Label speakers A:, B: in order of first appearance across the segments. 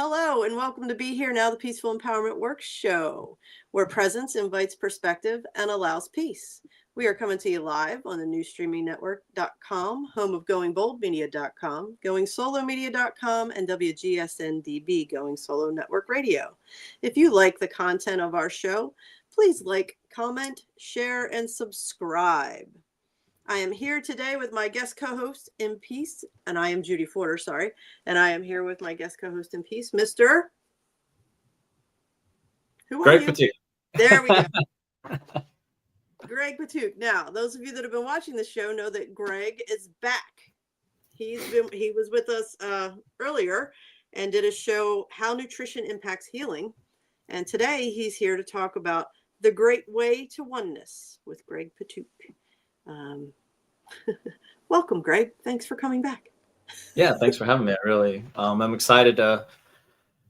A: Hello, and welcome to Be Here Now, the Peaceful Empowerment Works show, where presence invites perspective and allows peace. We are coming to you live on the newstreamingnetwork.com, home of goingboldmedia.com, goingsolomedia.com, and WGSN-DB, Going Solo Network Radio. If you like the content of our show, please like, comment, share, and subscribe. I am here today with my guest co-host in peace, and I am Judy Forder, sorry. And I am here with my guest co-host in peace, Mr. Who
B: Greg
A: are you?
B: Pituch.
A: There we go. Greg Pituch. Now, those of you that have been watching the show know that Greg is back. He was with us earlier and did a show, How Nutrition Impacts Healing. And today he's here to talk about the great way to oneness with Greg Pituch. Welcome, Greg. Thanks for coming back.
B: Yeah, thanks for having me. I'm excited to,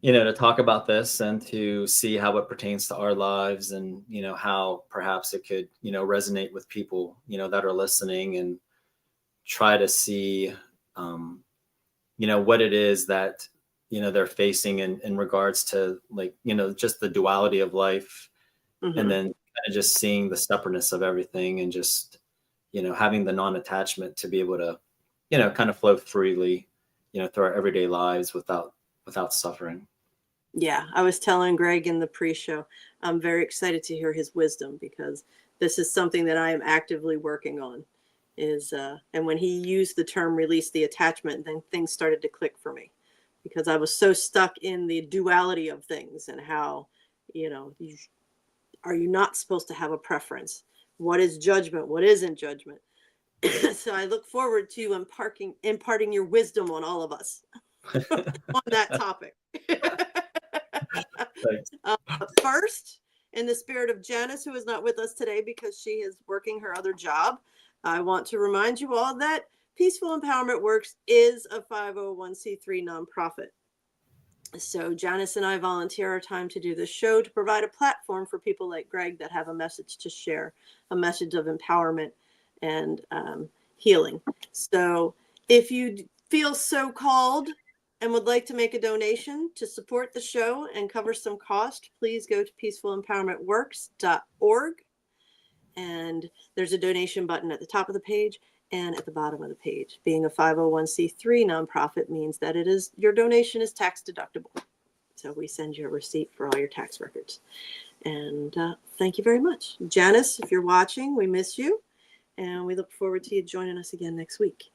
B: to talk about this and to see how it pertains to our lives and, how perhaps it could, resonate with people, that are listening and try to see, what it is that, they're facing in regards to just the duality of life. Mm-hmm. And then kind of just seeing the separateness of everything and just, having the non-attachment to be able to, kind of flow freely, through our everyday lives without suffering.
A: Yeah, I was telling Greg in the pre-show, I'm very excited to hear his wisdom because this is something that I am actively working on. And when he used the term release the attachment, then things started to click for me because I was so stuck in the duality of things and how, are you not supposed to have a preference? What is judgment? What isn't judgment? So I look forward to imparting your wisdom on all of us on that topic. First, in the spirit of Janice, who is not with us today because she is working her other job, I want to remind you all that Peaceful Empowerment Works is a 501c3 nonprofit. So Janice and I volunteer our time to do this show to provide a platform for people like Greg that have a message to share, a message of empowerment and healing. So if you feel so called and would like to make a donation to support the show and cover some cost, please go to peacefulempowermentworks.org. And there's a donation button at the top of the page and at the bottom of the page. Being a 501c3 nonprofit means that your donation is tax deductible. So we send you a receipt for all your tax records. And thank you very much. Janice, if you're watching, we miss you. And we look forward to you joining us again next week.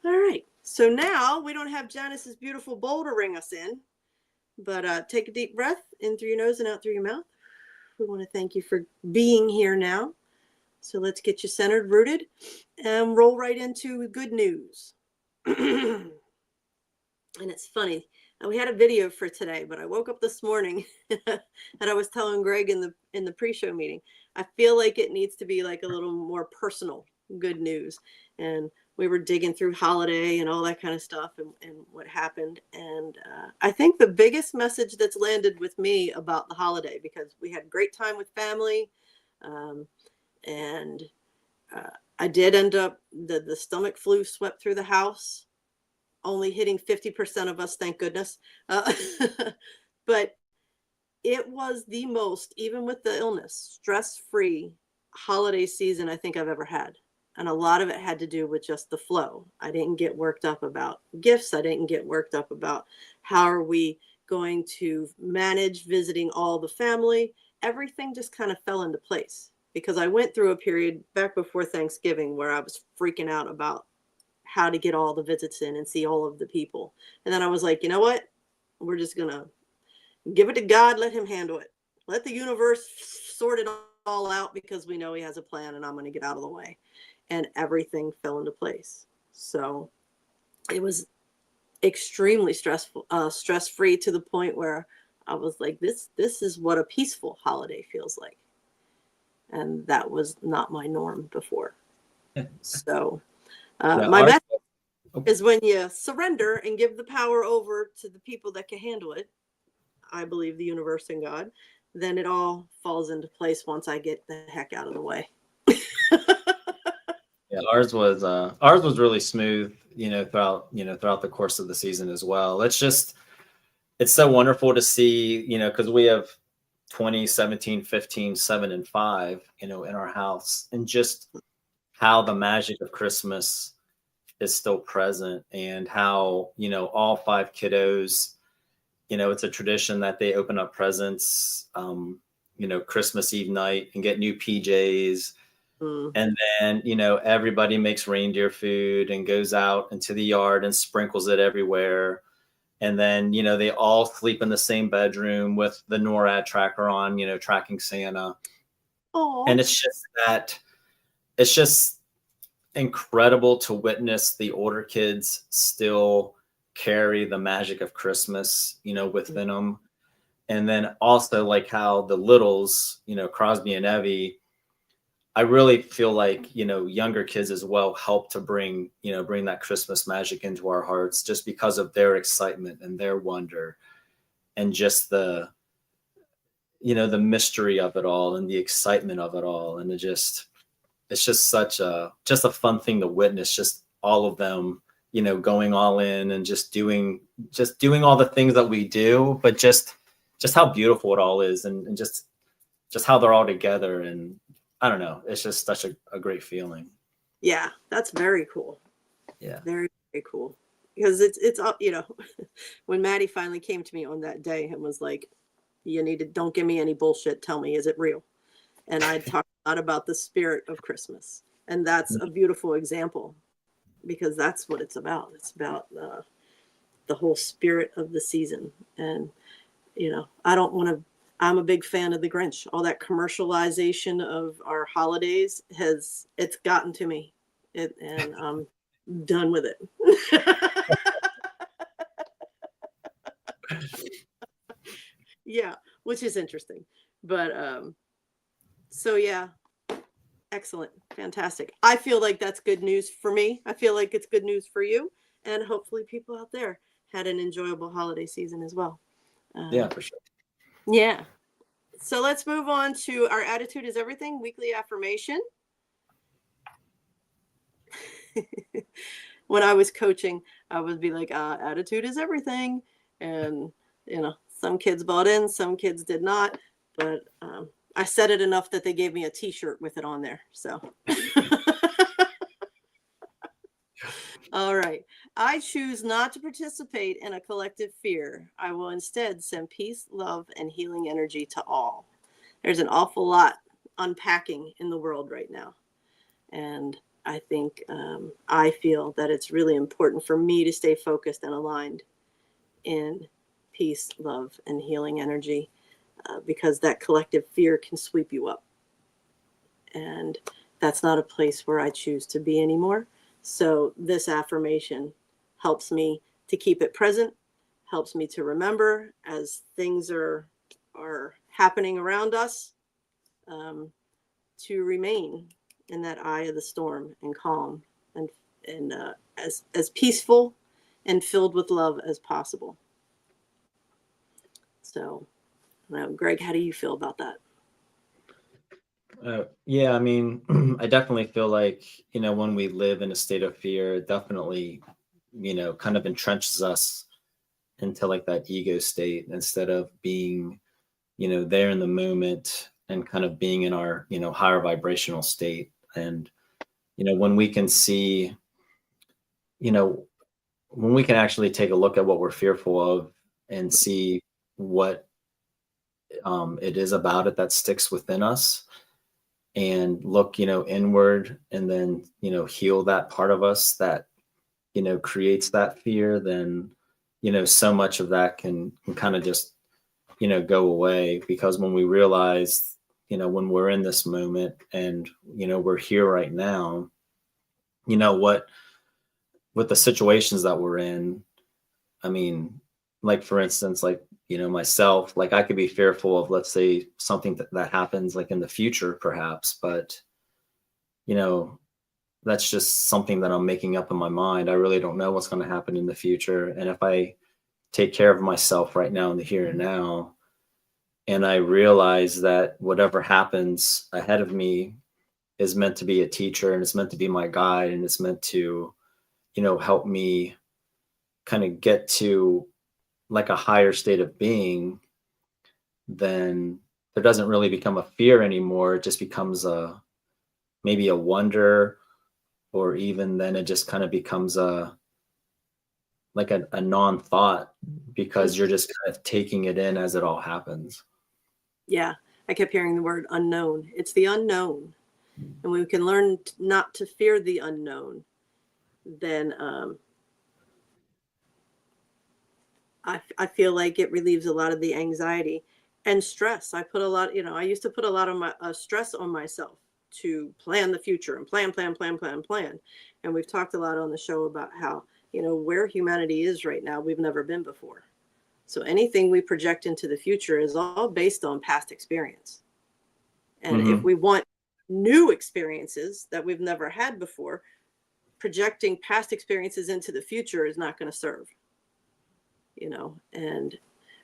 A: All right. So now we don't have Janice's beautiful bowl to ring us in. But take a deep breath in through your nose and out through your mouth. We want to thank you for being here now. So let's get you centered, rooted, and roll right into good news. And it's funny. We had a video for today, but I woke up this morning and I was telling Greg in the pre-show meeting, I feel like it needs to be like a little more personal good news. And we were digging through holiday and all that kind of stuff and what happened. And I think the biggest message that's landed with me about the holiday, because we had a great time with family, and I did end up, the stomach flu swept through the house, only hitting 50% of us, thank goodness. But it was the most, even with the illness, stress-free holiday season I think I've ever had. And a lot of it had to do with just the flow. I didn't get worked up about gifts. I didn't get worked up about how are we going to manage visiting all the family. Everything just kind of fell into place. Because I went through a period back before Thanksgiving where I was freaking out about how to get all the visits in and see all of the people. And then I was like, you know what? We're just going to give it to God. Let him handle it. Let the universe sort it all out because we know he has a plan and I'm going to get out of the way. And everything fell into place. So it was extremely stressful, stress-free to the point where I was like, this is what a peaceful holiday feels like. And that was not my norm before. So my message is when you surrender and give the power over to the people that can handle it, I believe the universe and God, then it all falls into place once I get the heck out of the way.
B: Yeah, ours was really smooth, throughout the course of the season as well. It's so wonderful to see, because we have 20, 17, 15, 7, and 5, in our house, and just how the magic of Christmas is still present, and how, all 5 kiddos, it's a tradition that they open up presents, Christmas Eve night and get new PJs. And then, everybody makes reindeer food and goes out into the yard and sprinkles it everywhere. And then, they all sleep in the same bedroom with the NORAD tracker on, tracking Santa.
A: Oh,
B: And it's just incredible to witness the older kids still carry the magic of Christmas, within them. And then also like how the littles, Crosby and Evie, I really feel like, younger kids as well help to bring that Christmas magic into our hearts, just because of their excitement and their wonder, and just the mystery of it all and the excitement of it all. And it's just such a fun thing to witness, just all of them, going all in and just doing all the things that we do, but just how beautiful it all is, and just how they're all together. And I don't know, it's just such a great feeling.
A: yeah, that's very cool.
B: Yeah.
A: Very, very cool. Because it's when Maddie finally came to me on that day and was like, don't give me any bullshit. Tell me, is it real? And I talked a lot about the spirit of Christmas. And that's a beautiful example, because that's what it's about. It's about the whole spirit of the season. And, I'm a big fan of the Grinch. All that commercialization of our holidays it's gotten to me, and I'm done with it. Yeah, which is interesting. But so yeah, excellent, fantastic. I feel like that's good news for me. I feel like it's good news for you, and hopefully people out there had an enjoyable holiday season as well.
B: Yeah, for sure.
A: Yeah. So let's move on to our Attitude is Everything weekly affirmation. When I was coaching, I would be like, attitude is everything. And, some kids bought in, some kids did not. But I said it enough that they gave me a t-shirt with it on there. So. All right. I choose not to participate in a collective fear. I will instead send peace, love, and healing energy to all. There's an awful lot unpacking in the world right now. And I think I feel that it's really important for me to stay focused and aligned in peace, love, and healing energy, because that collective fear can sweep you up. And that's not a place where I choose to be anymore. So this affirmation helps me to keep it present, helps me to remember as things are happening around us, to remain in that eye of the storm and calm and as peaceful and filled with love as possible. So, Greg, how do you feel about that?
B: Yeah, I mean, I definitely feel like, when we live in a state of fear, it definitely, kind of entrenches us into like that ego state, instead of being, there in the moment and kind of being in our, higher vibrational state. And, when we can see, when we can actually take a look at what we're fearful of and see what it is about it that sticks within us, and look, inward, and then, heal that part of us that, creates that fear, then, so much of that can kind of just, go away. Because when we realize, when we're in this moment and, we're here right now, what with the situations that we're in, I mean, like, for instance, like, myself, like, I could be fearful of, let's say, something that happens like in the future, perhaps, but, that's just something that I'm making up in my mind. I really don't know what's going to happen in the future. And if I take care of myself right now in the here and now, and I realize that whatever happens ahead of me, is meant to be a teacher, and it's meant to be my guide, and it's meant to, help me kind of get to like a higher state of being, then there doesn't really become a fear anymore. It just becomes maybe a wonder, or even then it just kind of becomes like a non-thought, because you're just kind of taking it in as it all happens.
A: Yeah. I kept hearing the word unknown. It's the unknown. And we can learn not to fear the unknown, then I feel like it relieves a lot of the anxiety and stress. I used to put a lot of my stress on myself to plan the future and plan. And we've talked a lot on the show about how, where humanity is right now, we've never been before. So anything we project into the future is all based on past experience. And if we want new experiences that we've never had before, projecting past experiences into the future is not going to serve. And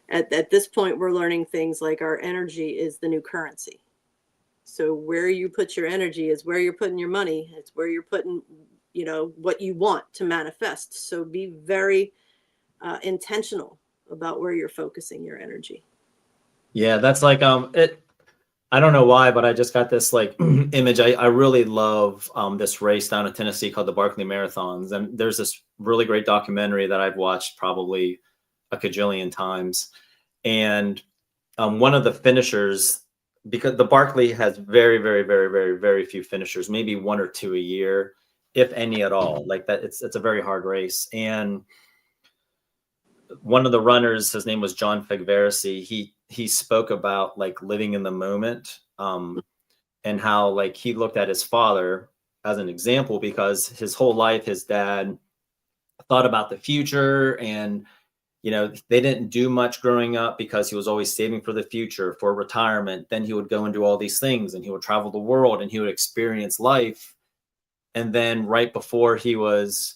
A: at this point, we're learning things like our energy is the new currency. So where you put your energy is where you're putting your money. It's where you're putting, what you want to manifest. So be very intentional about where you're focusing your energy.
B: Yeah, that's like I don't know why, but I just got this like image. I really love this race down in Tennessee called the Barkley Marathons, and there's this really great documentary that I've watched probably a cajillion times. And one of the finishers, because the Barkley has very, very, very, very, very few finishers, maybe one or two a year, if any at all. Like that, it's a very hard race. And one of the runners, his name was John Fegvaresi, he spoke about like living in the moment, and how like he looked at his father as an example, because his whole life his dad thought about the future, and they didn't do much growing up because he was always saving for the future, for retirement. Then he would go and do all these things, and he would travel the world, and he would experience life. And then right before he was,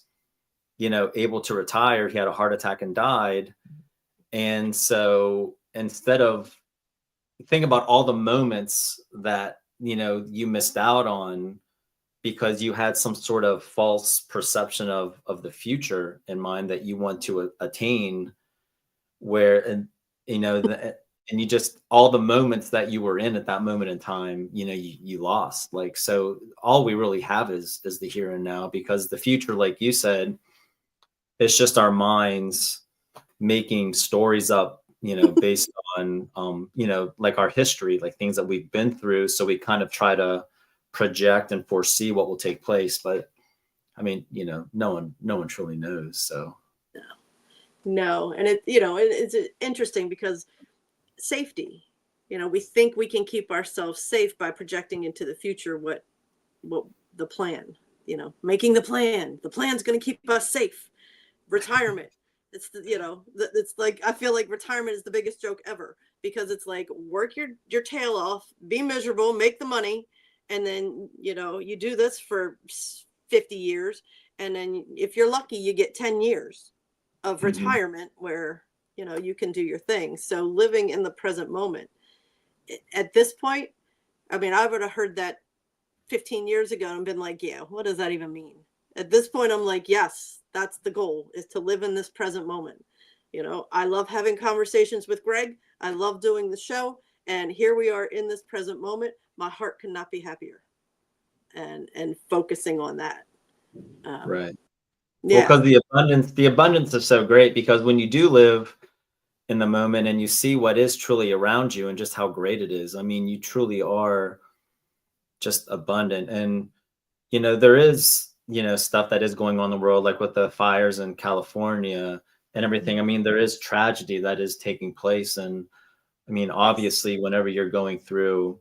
B: able to retire, he had a heart attack and died. And so instead of think about all the moments that, you missed out on because you had some sort of false perception of the future in mind that you want to attain, and you just, all the moments that you were in at that moment in time, you lost. Like, so all we really have is the here and now, because the future, like you said, it's just our minds making stories up, based on, like our history, like things that we've been through. So we kind of try to project and foresee what will take place. But I mean, no one truly knows. So.
A: No. And it's interesting because safety, we think we can keep ourselves safe by projecting into the future what the plan, making the plan's going to keep us safe. Retirement. It's it's like, I feel like retirement is the biggest joke ever, because it's like, work your tail off, be miserable, make the money. And then, you do this for 50 years. And then if you're lucky, you get 10 years of retirement where, you can do your thing. So living in the present moment at this point, I mean, I would have heard that 15 years ago and been like, yeah, what does that even mean? At this point, I'm like, yes, that's the goal, is to live in this present moment. I love having conversations with Greg. I love doing the show. And here we are in this present moment. My heart could not be happier. And focusing on that.
B: Right.
A: Yeah.
B: Because the abundance is so great, because when you do live in the moment and you see what is truly around you and just how great it is, I mean, you truly are just abundant. And, there is, stuff that is going on in the world, like with the fires in California and everything. I mean, there is tragedy that is taking place. And I mean, obviously, whenever you're going through,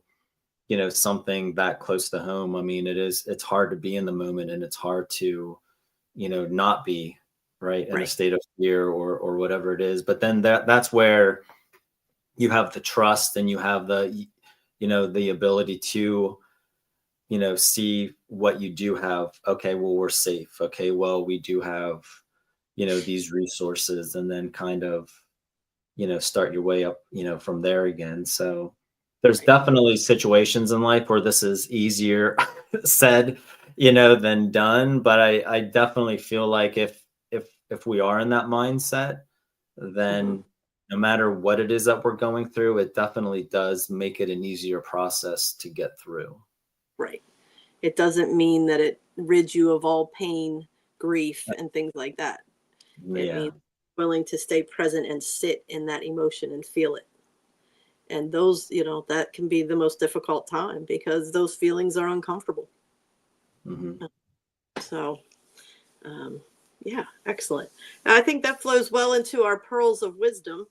B: something that close to home, I mean, it's hard to be in the moment, and it's hard to, not be right in a state of fear or whatever it is. But then that's where you have the trust, and you have the, the ability to, see what you do have. Okay, well, we're safe. Okay, well, we do have, these resources, and then kind of, start your way up, from there again. So there's definitely situations in life where this is easier said, you know, than done. But I definitely feel like if we are in that mindset, then no matter what it is that we're going through, it definitely does make it an easier process to get through.
A: Right. It doesn't mean that it rids you of all pain, grief, and things like that. It
B: Yeah.
A: means willing to stay present and sit in that emotion and feel it. And those, you know, that can be the most difficult time because those feelings are uncomfortable.
B: Hmm.
A: So, yeah, excellent. I think that flows well into our pearls of wisdom.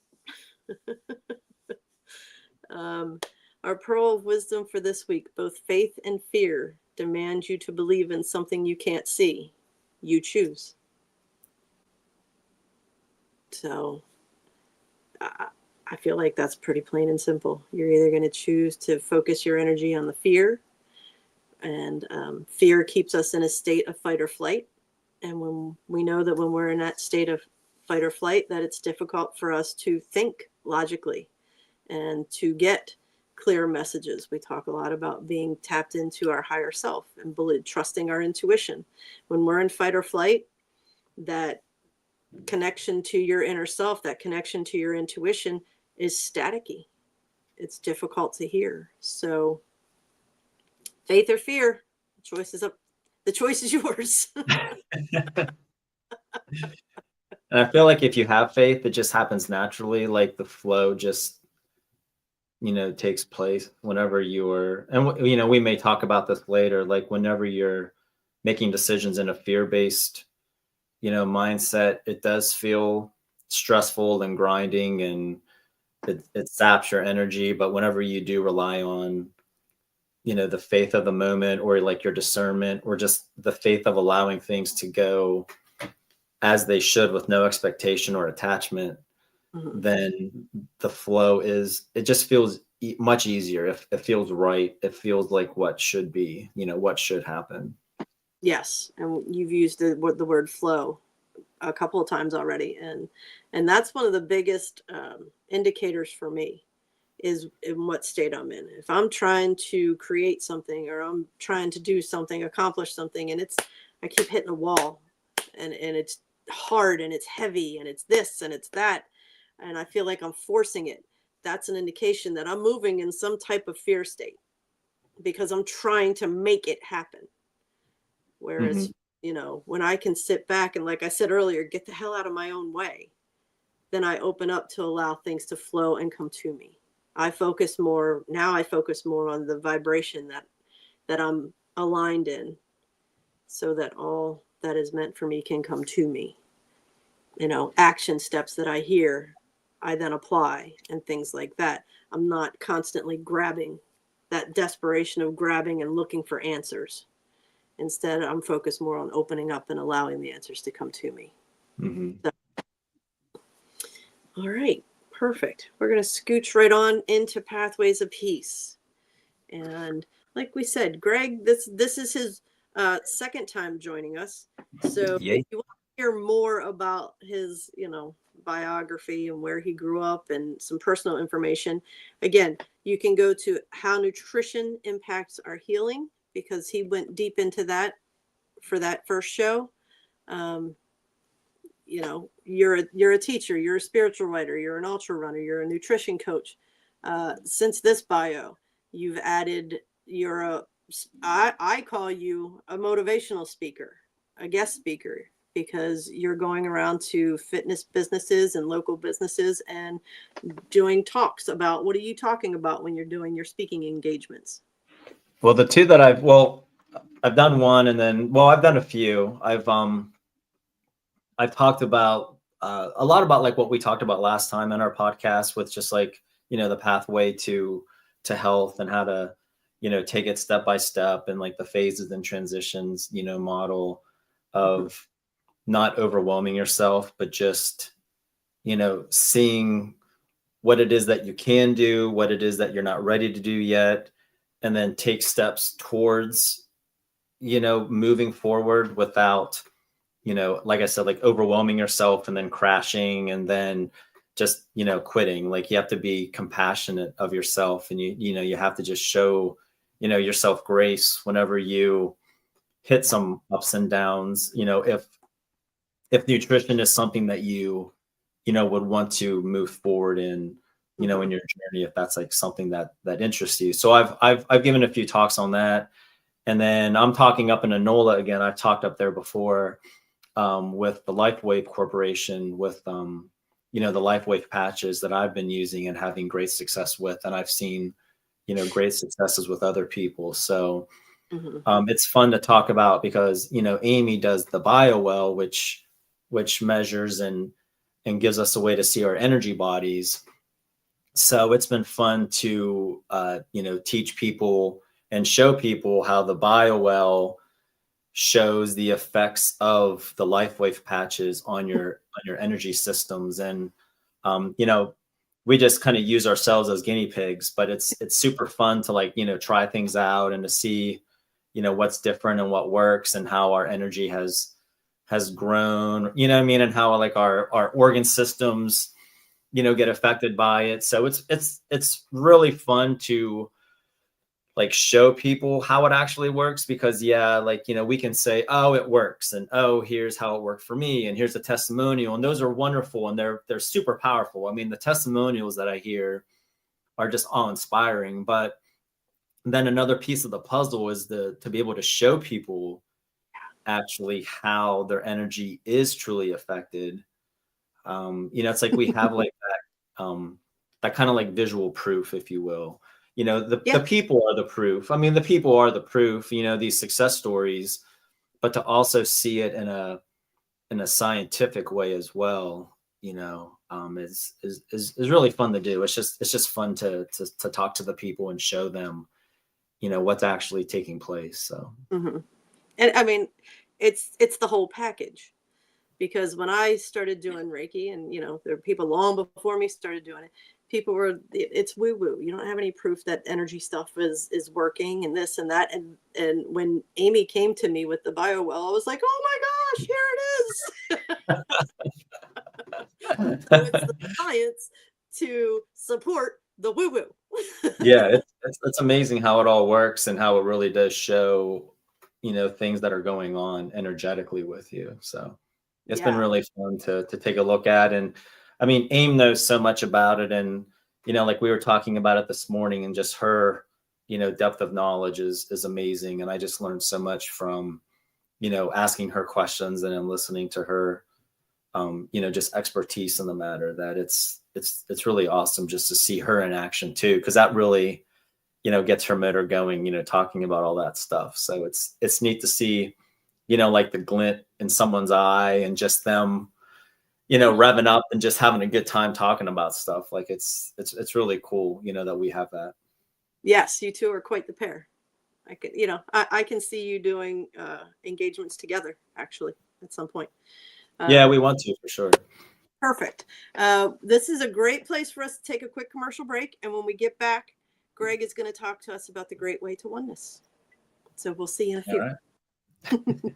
A: Our pearl of wisdom for this week: both faith and fear demand you to believe in something you can't see. You choose. So, I feel like that's pretty plain and simple. You're either going to choose to focus your energy on the fear, and fear keeps us in a state of fight or flight. And when we know that when we're in that state of fight or flight, that it's difficult for us to think logically and to get clear messages. We talk a lot about being tapped into our higher self and trusting our intuition. When we're in fight or flight, that connection to your inner self, that connection to your intuition is staticky. It's difficult to hear. So faith or fear, the choice is yours.
B: And I feel like if you have faith, it just happens naturally. Like the flow just, you know, takes place whenever you're, and you know, we may talk about this later, like whenever you're making decisions in a fear-based, you know, mindset, it does feel stressful and grinding, and it saps your energy. But whenever you do rely on, you know, the faith of the moment, or like your discernment, or just the faith of allowing things to go as they should with no expectation or attachment, then the flow it just feels much easier. It feels right. It feels like what should be, you know, what should happen.
A: Yes, and you've used the word flow a couple of times already, and that's one of the biggest indicators for me, is in what state I'm in. If I'm trying to create something, or I'm trying to do something, accomplish something, and I keep hitting a wall, and it's hard and it's heavy and it's this and it's that, and I feel like I'm forcing it, that's an indication that I'm moving in some type of fear state because I'm trying to make it happen.
B: Hmm.
A: Whereas, you know, when I can sit back and, like I said earlier, get the hell out of my own way, then I open up to allow things to flow and come to me. I focus more on the vibration that I'm aligned in, so that all that is meant for me can come to me. You know, action steps that I hear, I then apply, and things like that. I'm not constantly grabbing, that desperation of grabbing and looking for answers. Instead, I'm focused more on opening up and allowing the answers to come to me.
B: Hmm.
A: So, all right, perfect. We're going to scooch right on into Pathways of Peace. And like we said, Greg, this is his second time joining us. So
B: Yay.
A: if you want to hear more about his, you know, biography and where he grew up and some personal information, again, you can go to How Nutrition Impacts Our Healing, because he went deep into that for that first show. You know, you're a teacher, you're a spiritual writer, you're an ultra runner, you're a nutrition coach. Since this bio, you've added, I call you a motivational speaker, a guest speaker, because you're going around to fitness businesses and local businesses and doing talks about, what are you talking about when you're doing your speaking engagements?
B: Well, the two that I've done one, and then, well, I've done a few. I've talked about a lot about like what we talked about last time in our podcast, with just like, you know, the pathway to health, and how to, you know, take it step by step, and like the phases and transitions, you know, model of not overwhelming yourself, but just, you know, seeing what it is that you can do, what it is that you're not ready to do yet, and then take steps towards, you know, moving forward without, you know, like I said, like overwhelming yourself and then crashing, and then, just, quitting. Like you have to be compassionate of yourself, and you have to just show, yourself grace whenever you hit some ups and downs. If nutrition is something that you would want to move forward in, in your journey, if that's like something that interests you. So I've given a few talks on that. And then I'm talking up in Enola again. I've talked up there before with the LifeWave Corporation, with the LifeWave patches that I've been using and having great success with. And I've seen, great successes with other people. So it's fun to talk about because, Amy does the BioWell, which measures and gives us a way to see our energy bodies. So it's been fun to, teach people and show people how the BioWell shows the effects of the LifeWave patches on your energy systems. And, we just kind of use ourselves as guinea pigs, but it's super fun to try things out and to see, what's different and what works and how our energy has grown, and how our organ systems, get affected by it. So it's really fun to show people how it actually works, because we can say, oh, it works, and oh, here's how it worked for me, and here's a testimonial, and those are wonderful and they're super powerful. I mean, the testimonials that I hear are just awe-inspiring. But then another piece of the puzzle is to be able to show people actually how their energy is truly affected. It's like we have that kind of visual proof, if you will. The people are the proof. I mean, the people are the proof, these success stories, but to also see it in a scientific way as well, is really fun to do. It's just fun to talk to the people and show them, what's actually taking place. So,
A: and I mean, it's the whole package, because when I started doing Reiki, and, there are people long before me started doing it, people were, it's woo woo. You don't have any proof that energy stuff is working and this and that. And when Amy came to me with the BioWell, I was like, oh my gosh, here it is. So it's the science to support the woo woo.
B: Yeah, it's amazing how it all works and how it really does show, things that are going on energetically with you. So it's been really fun to take a look at. And I mean, AIM knows so much about it. And, like we were talking about it this morning, and just her, depth of knowledge is amazing. And I just learned so much from, asking her questions and then listening to her, just expertise in the matter, that it's really awesome just to see her in action too. Cause that really, gets her motor going, talking about all that stuff. So it's neat to see, the glint in someone's eye and just them, revving up and just having a good time talking about stuff. It's really cool, that we have that.
A: Yes, you two are quite the pair. I can see you doing engagements together, actually, at some point.
B: Yeah, we want to, for sure.
A: Perfect. This is a great place for us to take a quick commercial break. And when we get back, Greg is going to talk to us about the great way to oneness. So we'll see you in a few.
B: All right.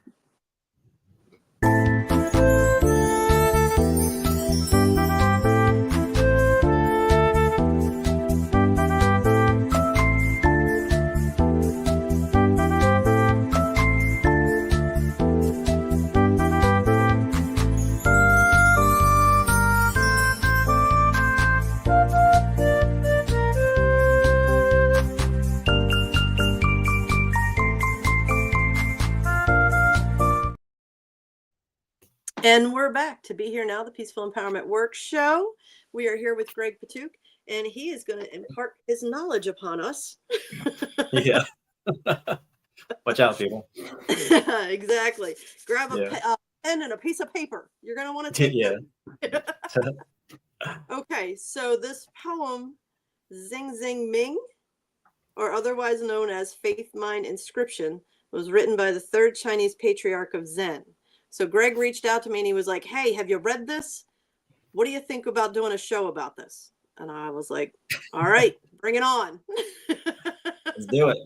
A: And we're back to Be Here Now, the Peaceful Empowerment Works show. We are here with Greg Pituch, and he is going to impart his knowledge upon us.
B: Yeah. Watch out, people.
A: Exactly. Grab a pen and a piece of paper. You're going to want to take notes. Okay, so this poem, Zing Zing Ming, or otherwise known as Faith Mind Inscription, was written by the third Chinese patriarch of Zen. So Greg reached out to me and he was like, hey, have you read this? What do you think about doing a show about this? And I was like, all right, bring it on.
B: Let's do it.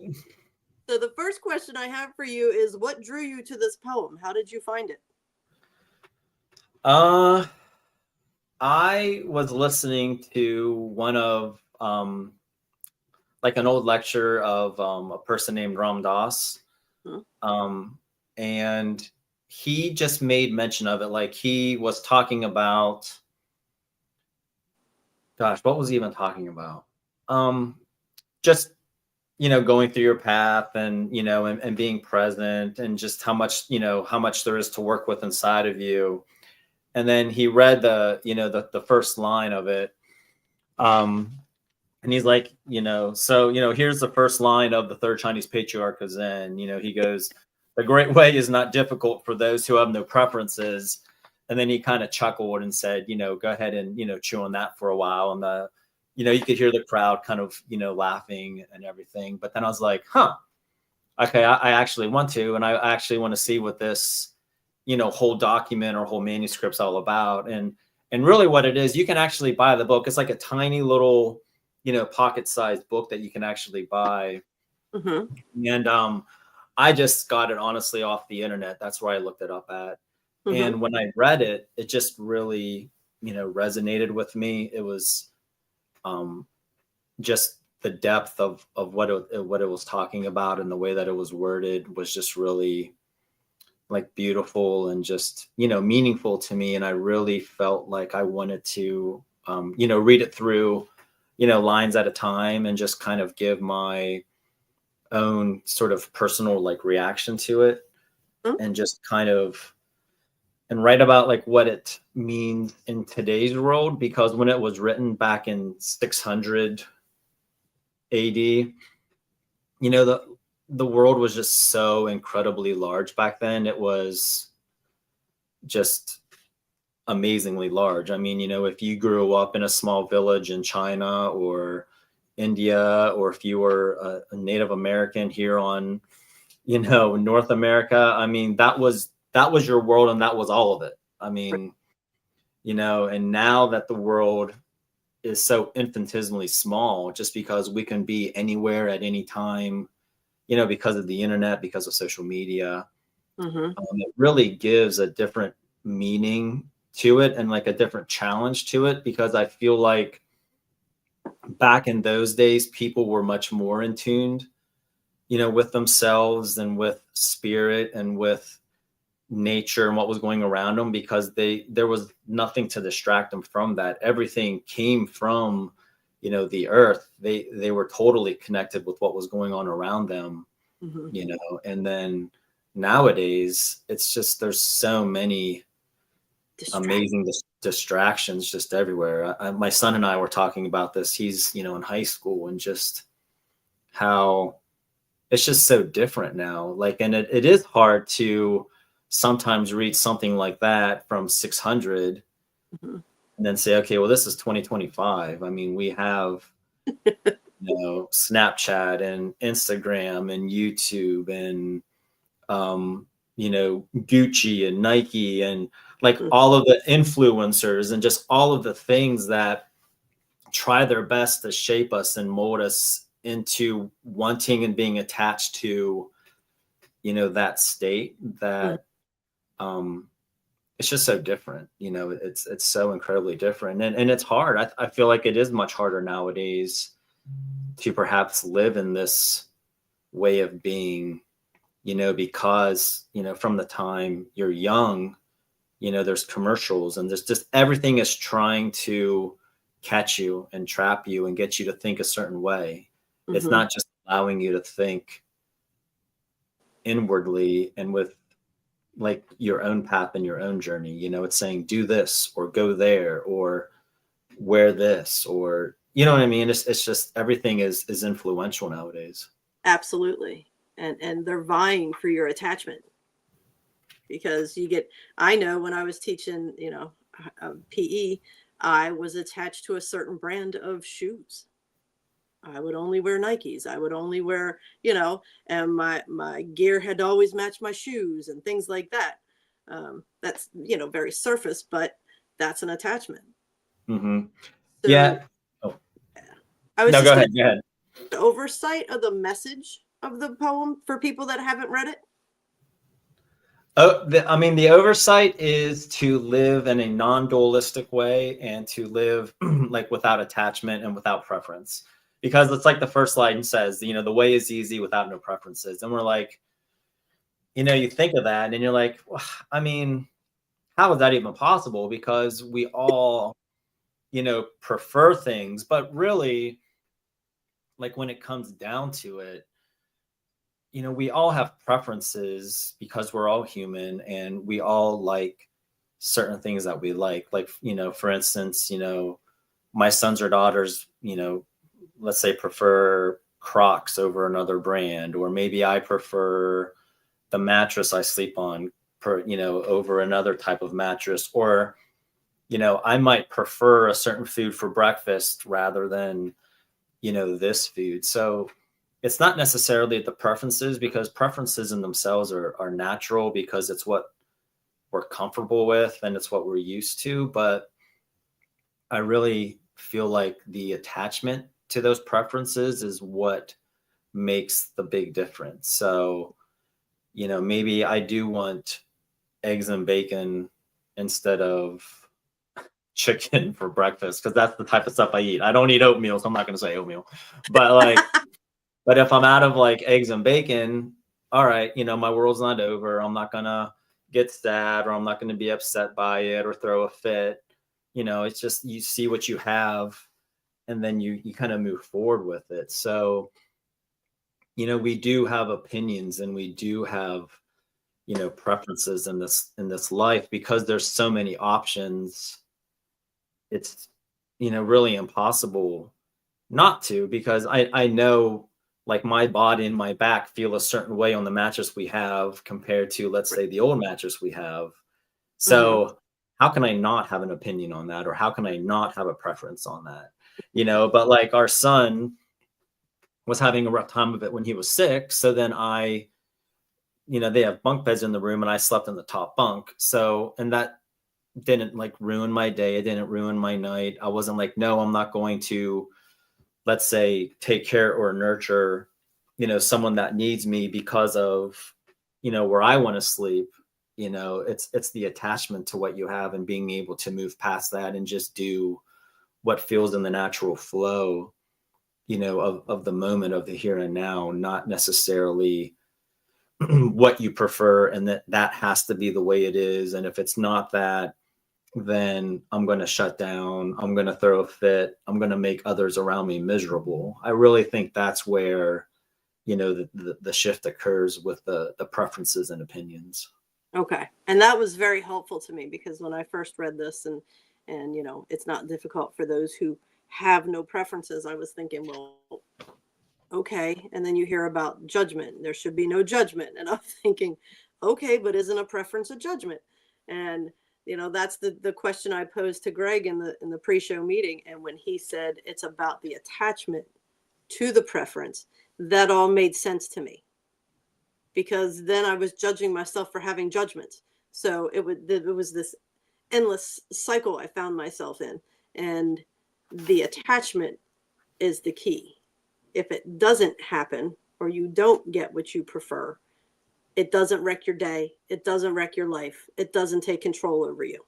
A: So the first question I have for you is, what drew you to this poem? How did you find it?
B: I I was listening to one of like an old lecture of a person named Ram Dass. And he just made mention of it. Like he was talking about, gosh, what was he even talking about? Just, going through your path and, and being present, and just how much, how much there is to work with inside of you. And then he read the first line of it. And he's like, so, here's the first line of the third Chinese patriarch of Zen. He goes, the great way is not difficult for those who have no preferences. And then he kind of chuckled and said, go ahead and, chew on that for a while. And you could hear the crowd kind of, laughing and everything. But then I was like, okay, I actually want to, and I actually want to see what this, whole document or whole manuscript's all about. And really what it is, you can actually buy the book. It's like a tiny little, pocket-sized book that you can actually buy. And I just got it honestly off the internet. That's where I looked it up at. And when I read it, it just really, resonated with me. It was just the depth of what it was talking about, and the way that it was worded was just really like beautiful and just, meaningful to me. And I really felt like I wanted to, read it through, lines at a time, and just kind of give my own sort of personal like reaction to it, and just kind of, and write about like what it means in today's world. Because when it was written back in 600 AD, the world was just so incredibly large back then. It was just amazingly large. I mean, if you grew up in a small village in China or India, or if you were a Native American here on, North America, I mean, that was your world, and that was all of it. I mean, and now that the world is so infinitesimally small, just because we can be anywhere at any time, because of the internet, because of social media, it really gives a different meaning to it, and like a different challenge to it. Because I feel like back in those days, people were much more in tuned, with themselves and with spirit and with nature and what was going around them, because there was nothing to distract them from that. Everything came from, the earth. They were totally connected with what was going on around them, and then nowadays it's just, there's so many amazing distractions just everywhere. My son and I were talking about this. He's, in high school, and just how it's just so different now. Like, and it is hard to sometimes read something like that from 600 and then say, okay, well, this is 2025. I mean, we have, Snapchat and Instagram and YouTube and, Gucci and Nike and like all of the influencers, and just all of the things that try their best to shape us and mold us into wanting and being attached to, that state that, it's just so different. It's so incredibly different, and it's hard. I feel like it is much harder nowadays to perhaps live in this way of being, because, from the time you're young, there's commercials, and there's just, everything is trying to catch you and trap you and get you to think a certain way. It's not just allowing you to think inwardly and with like your own path and your own journey. It's saying, do this, or go there, or wear this, or, you know what I mean? It's just, everything is influential nowadays.
A: Absolutely. And they're vying for your attachment, because I know when I was teaching, PE, I was attached to a certain brand of shoes. I would only wear Nikes. I would only wear, and my gear had to always match my shoes and things like that. That's, very surface, but that's an attachment. So,
B: Yeah. Oh.
A: I was
B: No,
A: just
B: go ahead. Go ahead.
A: the oversight of the message of the poem for people that haven't read it.
B: I mean, the oversight is to live in a non-dualistic way and to live like without attachment and without preference. Because it's like the first line says, the way is easy without no preferences. And we're like, you think of that and you're like, well, I mean, how is that even possible? Because we all, prefer things, but really, like when it comes down to it, we all have preferences because we're all human and we all like certain things that we like. Like, for instance, my sons or daughters, let's say prefer Crocs over another brand, or maybe I prefer the mattress I sleep on over another type of mattress, or, I might prefer a certain food for breakfast rather than, this food. So it's not necessarily the preferences, because preferences in themselves are natural because it's what we're comfortable with and it's what we're used to. But I really feel like the attachment to those preferences is what makes the big difference. So, maybe I do want eggs and bacon instead of chicken for breakfast, because that's the type of stuff I eat. I don't eat oatmeal, so I'm not going to say oatmeal. But but if I'm out of like eggs and bacon, all right, my world's not over. I'm not going to get sad, or I'm not going to be upset by it or throw a fit. It's just, you see what you have and then you kind of move forward with it. So, we do have opinions and we do have, preferences in this life, because there's so many options. It's, really impossible not to, because I know, like, my body and my back feel a certain way on the mattress we have compared to, let's say, the old mattress we have. So how can I not have an opinion on that? Or how can I not have a preference on that? But like our son was having a rough time of it when he was 6. So then they have bunk beds in the room and I slept in the top bunk. So, and that didn't like ruin my day. It didn't ruin my night. I wasn't like, no, I'm not going to, let's say, take care or nurture, someone that needs me because of, where I want to sleep. It's the attachment to what you have and being able to move past that and just do what feels in the natural flow, of the moment, of the here and now, not necessarily what you prefer, and that has to be the way it is. And if it's not that, then I'm going to shut down. I'm going to throw a fit. I'm going to make others around me miserable. I really think that's where, the shift occurs with the preferences and opinions.
A: Okay. And that was very helpful to me, because when I first read this, and it's not difficult for those who have no preferences, I was thinking, well, okay. And then you hear about judgment. There should be no judgment. And I'm thinking, okay, but isn't a preference a judgment? And that's the question I posed to Greg in the pre-show meeting. And when he said it's about the attachment to the preference, that all made sense to me, because then I was judging myself for having judgments. So it was this endless cycle I found myself in. And the attachment is the key. If it doesn't happen, or you don't get what you prefer, it doesn't wreck your day. It doesn't wreck your life. It doesn't take control over you.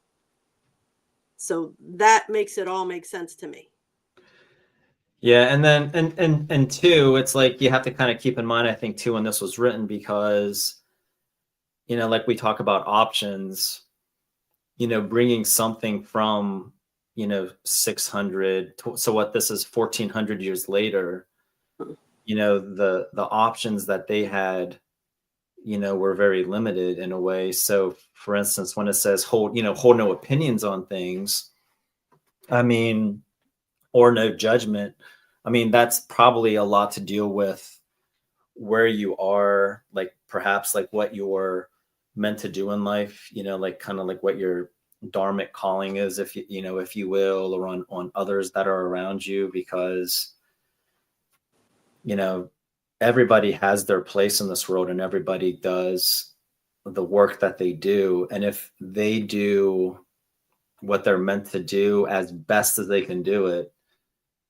A: So that makes it all make sense to me.
B: Yeah. And then, and two, it's like, you have to kind of keep in mind, I think too, when this was written, because, like we talk about options, bringing something from, 600. So what, this is 1400 years later, the options that they had, were very limited in a way. So for instance, when it says hold no opinions on things, I mean, or no judgment, I mean, that's probably a lot to deal with where you are, like perhaps like what you're meant to do in life, like kind of like what your dharmic calling is, if if you will, or on others that are around you, because, everybody has their place in this world and everybody does the work that they do. And if they do what they're meant to do as best as they can do it,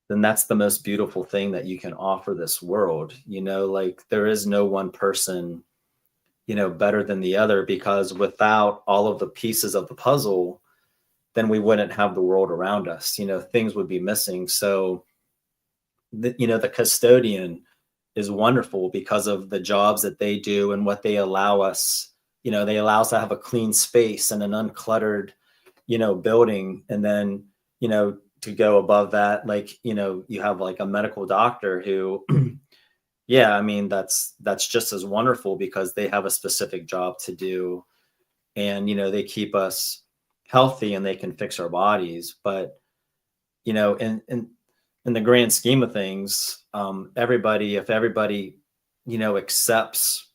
B: then that's the most beautiful thing that you can offer this world. Like there is no one person better than the other, because without all of the pieces of the puzzle, then we wouldn't have the world around us. Things would be missing. So, the custodian is wonderful because of the jobs that they do and what they allow us. They allow us to have a clean space and an uncluttered, building. And then, to go above that, like, you have like a medical doctor who, yeah, I mean, that's just as wonderful because they have a specific job to do. And, they keep us healthy and they can fix our bodies. But, in the grand scheme of things, if everybody, accepts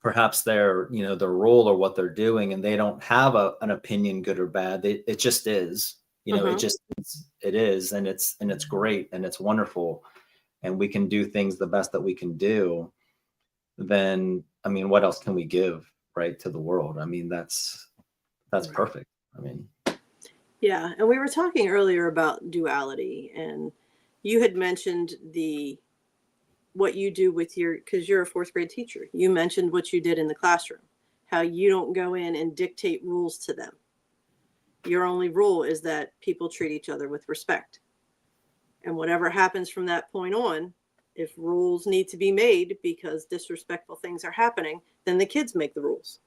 B: perhaps their role or what they're doing, and they don't have an opinion, good or bad, it just is, it just it is, and it's great and it's wonderful, and we can do things the best that we can do. Then, I mean, what else can we give, right, to the world? I mean, that's perfect. I mean,
A: yeah. And we were talking earlier about duality, and you had mentioned what you do with because you're a fourth grade teacher. You mentioned what you did in the classroom, how you don't go in and dictate rules to them. Your only rule is that people treat each other with respect. And whatever happens from that point on, if rules need to be made because disrespectful things are happening, then the kids make the rules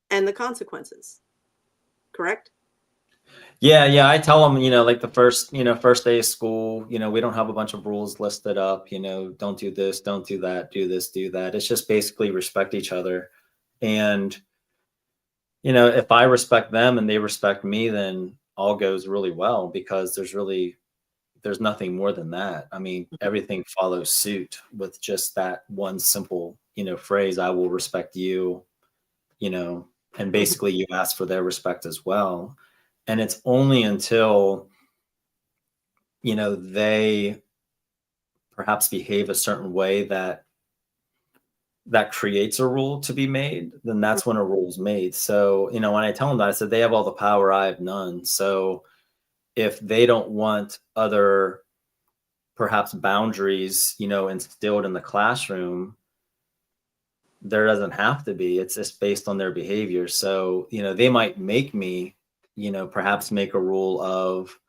A: and the consequences. Correct?
B: Yeah. I tell them, like the first day of school, we don't have a bunch of rules listed up, don't do this, don't do that, do this, do that. It's just basically respect each other. And, if I respect them and they respect me, then all goes really well, because there's nothing more than that. I mean, everything follows suit with just that one simple, phrase, I will respect you, and basically you ask for their respect as well. And it's only until, they perhaps behave a certain way that creates a rule to be made, then that's when a rule is made. So, when I tell them that, I said, they have all the power, I have none. So if they don't want other perhaps boundaries, instilled in the classroom, there doesn't have to be. It's just based on their behavior. So, they might make me, perhaps make a rule of,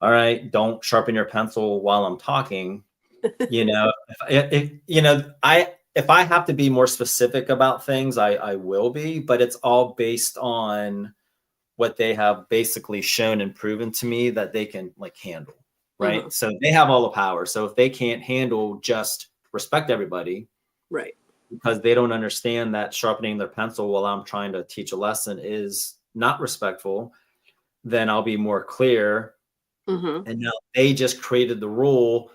B: all right, don't sharpen your pencil while I'm talking. If I have to be more specific about things, I will be, but it's all based on what they have basically shown and proven to me that they can handle. Right. So they have all the power. So if they can't handle just respect everybody,
A: right,
B: because they don't understand that sharpening their pencil while I'm trying to teach a lesson is not respectful, then I'll be more clear. And now they just created the rule,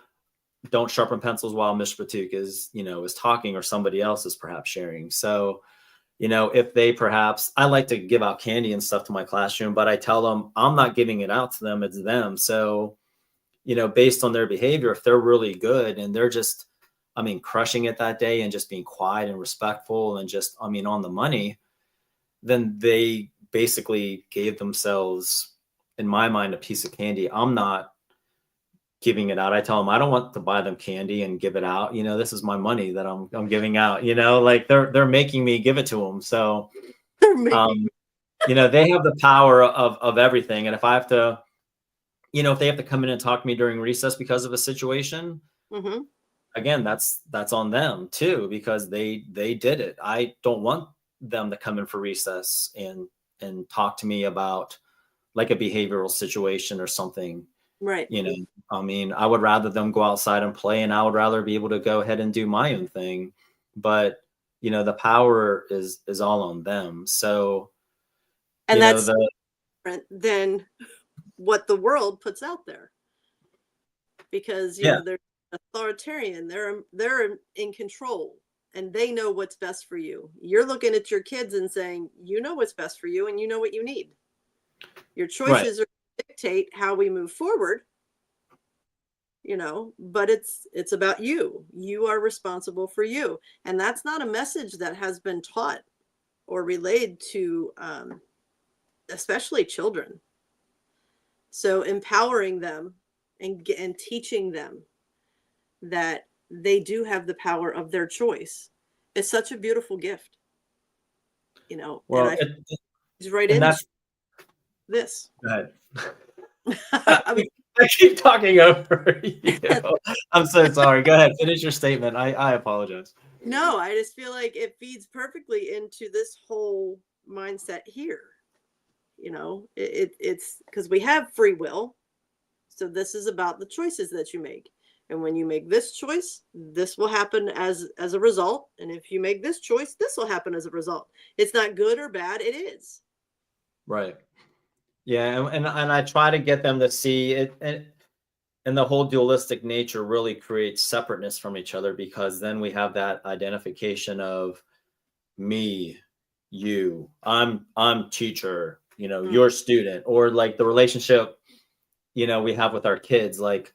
B: don't sharpen pencils while Mr. Pituch is talking, or somebody else is perhaps sharing. So, if they I like to give out candy and stuff to my classroom, but I tell them I'm not giving it out to them, it's them. So, based on their behavior, if they're really good and they're just, crushing it that day and just being quiet and respectful and just, on the money, then they basically gave themselves, in my mind, a piece of candy. I'm not giving it out. I tell them I don't want to buy them candy and give it out. This is my money that I'm giving out. Like they're making me give it to them. So, they have the power of everything. And if I have to, if they have to come in and talk to me during recess because of a situation, again, that's on them too, because they did it. I don't want them to come in for recess and talk to me about like a behavioral situation or something.
A: Right.
B: I would rather them go outside and play, and I would rather be able to go ahead and do my own thing. But, the power is all on them. So,
A: and that's different than what the world puts out there, because, they're authoritarian. They're in control, and they know what's best for you. You're looking at your kids and saying, what's best for you, and you know what you need. Your choices are dictate how we move forward, but it's about you. You are responsible for you. And that's not a message that has been taught or relayed to especially children. So empowering them and teaching them that they do have the power of their choice, It's such a beautiful gift, you know, and
B: Well,
A: he's right
B: and
A: into
B: that's
A: this.
B: go ahead.
A: I was,
B: I keep talking over you. I'm so sorry. Go ahead. Finish your statement. I apologize.
A: no, I just feel like it feeds perfectly into this whole mindset here. You know, it's because we have free will. So this is about the choices that you make. And when you make this choice, this will happen as a result. And if you make this choice, this will happen as a result. It's not good or bad. It is.
B: Right. Yeah, and I try to get them to see it, and the whole dualistic nature really creates separateness from each other, because then we have that identification of me, you, I'm teacher, you're student, or like the relationship, we have with our kids. Like,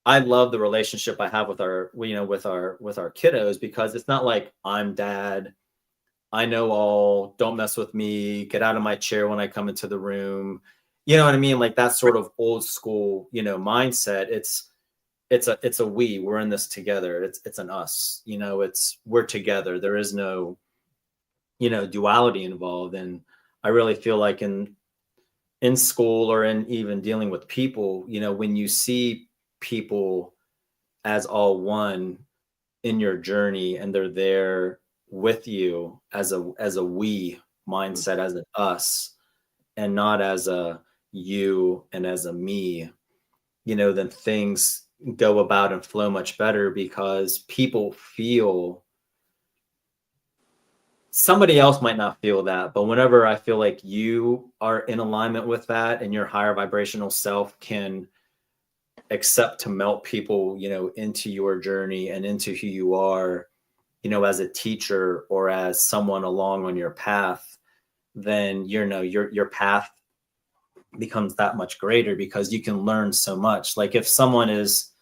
B: I love the relationship I have with our kiddos, because it's not like I'm dad, I know all, don't mess with me, get out of my chair when I come into the room. You know what I mean? Like that sort of old school, mindset. It's a we're in this together. It's an us, we're together. There is no, duality involved. And I really feel like in school, or in even dealing with people, when you see people as all one in your journey, and they're there with you as a we mindset, as an us, and not as a you and as a me, then things go about and flow much better, because people feel, somebody else might not feel that, but whenever I feel like you are in alignment with that, and your higher vibrational self can accept to melt people, into your journey and into who you are, as a teacher or as someone along on your path, then your path becomes that much greater, because you can learn so much. Like if someone is,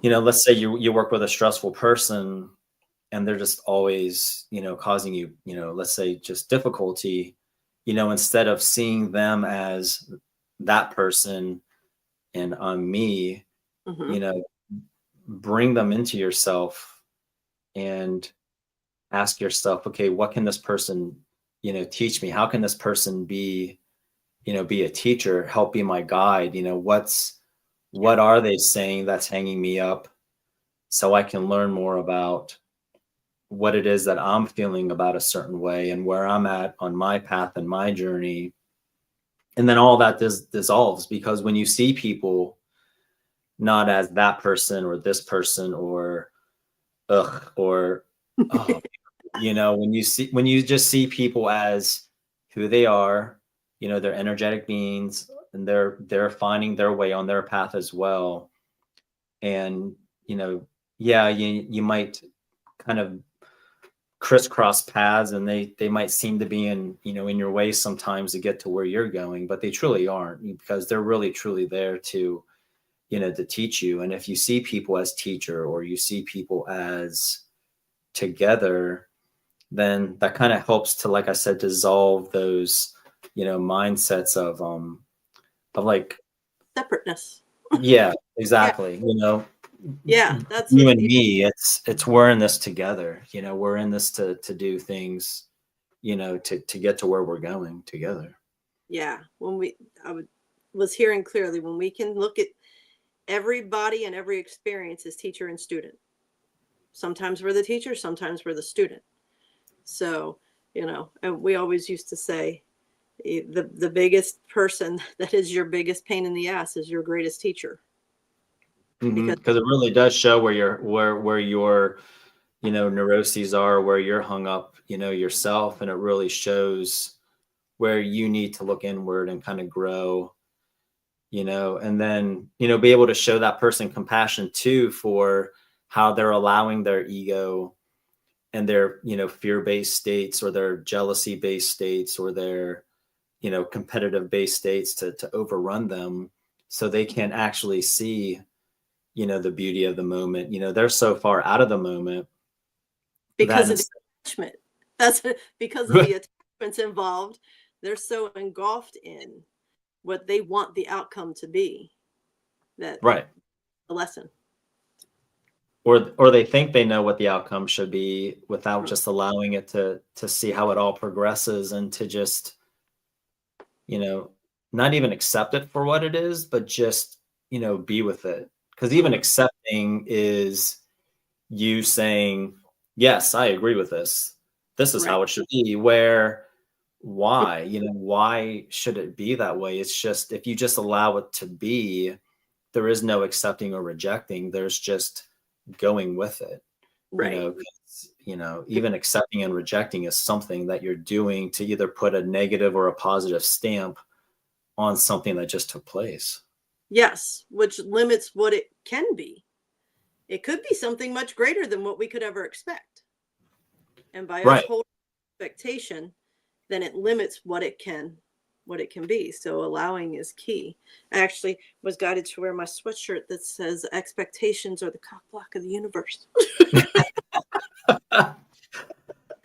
B: let's say you work with a stressful person, and they're just always, causing you, let's say just difficulty, instead of seeing them as that person and I'm me, bring them into yourself and ask yourself, okay, what can this person, teach me? How can this person be a teacher, help be my guide? What are they saying that's hanging me up, so I can learn more about what it is that I'm feeling about a certain way, and where I'm at on my path and my journey. And then all that dissolves, because when you see people not as that person or this person or or oh, when you just see people as who they are, they're energetic beings, and they're finding their way on their path as well. And yeah, you might kind of crisscross paths, and they might seem to be in your way sometimes to get to where you're going, but they truly aren't, because they're really truly there to to teach you. And if you see people as teacher, or you see people as together, then that kind of helps to, like I said, dissolve those mindsets of like
A: separateness.
B: yeah, exactly.
A: Yeah, that's
B: You
A: what,
B: and me, it's we're in this together. We're in this to do things, to get to where we're going together.
A: yeah. Was hearing clearly, when we can look at everybody and every experience as teacher and student. Sometimes we're the teacher, sometimes we're the student. So, and we always used to say, the biggest person that is your biggest pain in the ass is your greatest teacher.
B: Because it really does show where your neuroses are, where you're hung up, yourself, and it really shows where you need to look inward and kind of grow, and then be able to show that person compassion too, for how they're allowing their ego and their fear-based states, or their jealousy-based states, or their competitive-based states to overrun them, so they can actually see the beauty of the moment. They're so far out of the moment
A: because of the attachment. That's because of the attachments involved. They're so engulfed in what they want the outcome to be, that
B: right,
A: the lesson.
B: or they think they know what the outcome should be without just allowing it to see how it all progresses, and to just, not even accept it for what it is, but just, be with it. Because even accepting is you saying, yes, I agree with this. This is how it should be. Why? Why should it be that way? It's just, if you just allow it to be, there is no accepting or rejecting. There's just going with it.
A: Right.
B: 'Cause, even accepting and rejecting is something that you're doing to either put a negative or a positive stamp on something that just took place.
A: Yes, which limits what it can be. It could be something much greater than what we could ever expect. And by us
B: Right.
A: holding expectation, then it limits what it can be. So allowing is key. I actually was guided to wear my sweatshirt that says expectations are the cock block of the universe.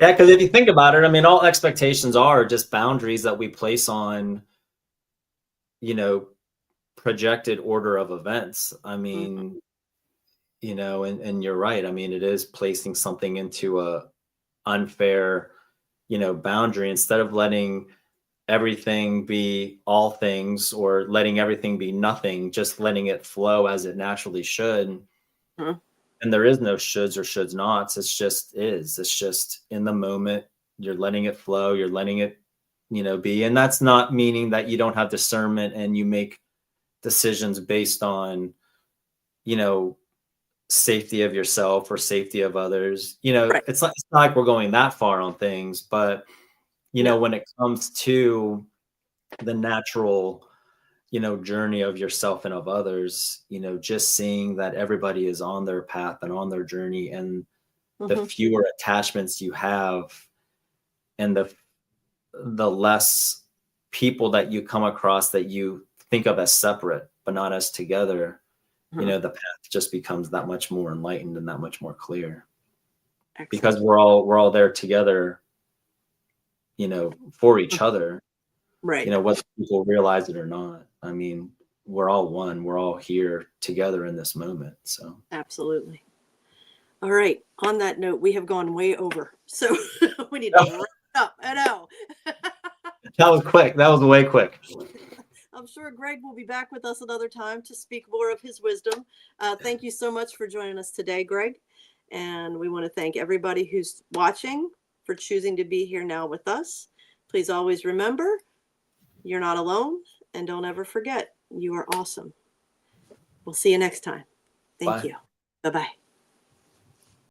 B: Yeah, because if you think about it, I mean, all expectations are just boundaries that we place on, projected order of events. I mean, and you're right. I mean, it is placing something into a unfair, boundary, instead of letting everything be all things, or letting everything be nothing, just letting it flow as it naturally should.
A: Mhm.
B: And there is no shoulds or shoulds nots. It's just is. It's just in the moment. You're letting it flow. You're letting it, be. And that's not meaning that you don't have discernment and you make decisions based on, safety of yourself or safety of others.
A: Right.
B: It's not like we're going that far on things, but
A: No.
B: when it comes to the natural, journey of yourself and of others, just seeing that everybody is on their path and on their journey, and the
A: Mhm.
B: fewer attachments you have, and the less people that you come across that you think of as separate but not as together,
A: Mhm.
B: the path just becomes that much more enlightened and that much more clear, because
A: Excellent.
B: we're all there together, for each other,
A: Right.
B: whether people realize it or not. I mean, we're all one. We're all here together in this moment. So
A: Absolutely. All right. On that note, we have gone way over. So we need to wrap it up. I know.
B: that was quick. That was way quick.
A: I'm sure Greg will be back with us another time to speak more of his wisdom. Thank you so much for joining us today, Greg. And we want to thank everybody who's watching for choosing to be here now with us. Please always remember, you're not alone, and don't ever forget, you are awesome. We'll see you next time. Thank
B: Bye.
A: you. Bye-bye.